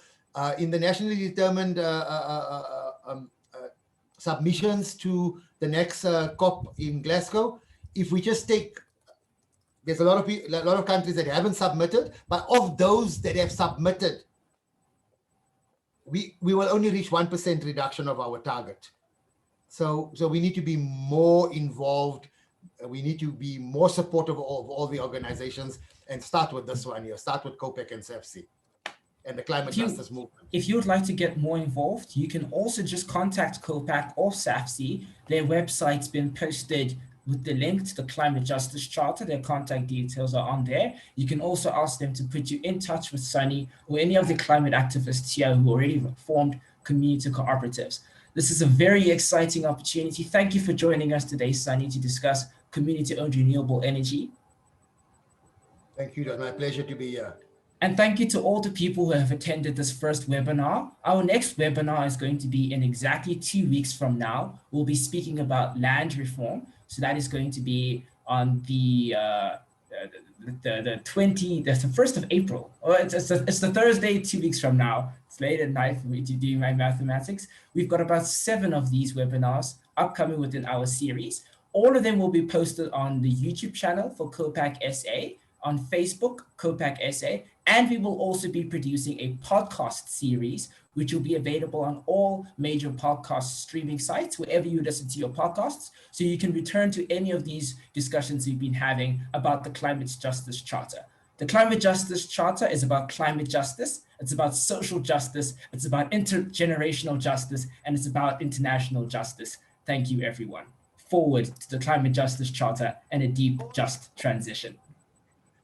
In the nationally determined submissions to the next COP in Glasgow, if we just take, there's a lot of countries that haven't submitted, but of those that have submitted, we will only reach 1% reduction of our target. So we need to be more involved. We need to be more supportive of all the organizations, and start with this one here. Start with COPEC and SAFC and the climate justice movement. If you would like to get more involved, you can also just contact COPEC or SAFC. Their website's been posted with the link to the Climate Justice Charter. Their contact details are on there. You can also ask them to put you in touch with Sunny or any of the climate activists here who already formed community cooperatives. This is a very exciting opportunity. Thank you for joining us today, Sunny, to discuss community-owned renewable energy. Thank you. It was my pleasure to be here. And thank you to all the people who have attended this first webinar. Our next webinar is going to be in exactly 2 weeks from now. We'll be speaking about land reform. So that is going to be on the 1st of April. Oh, it's the Thursday 2 weeks from now. It's late at night for me to do my mathematics. We've got about 7 of these webinars upcoming within our series. All of them will be posted on the YouTube channel for COPAC SA, on Facebook, COPAC SA, and we will also be producing a podcast series, which will be available on all major podcast streaming sites, wherever you listen to your podcasts. So you can return to any of these discussions we've been having about the Climate Justice Charter. The Climate Justice Charter is about climate justice, it's about social justice, it's about intergenerational justice, and it's about international justice. Thank you, everyone. Forward to the Climate Justice Charter and a deep, just transition.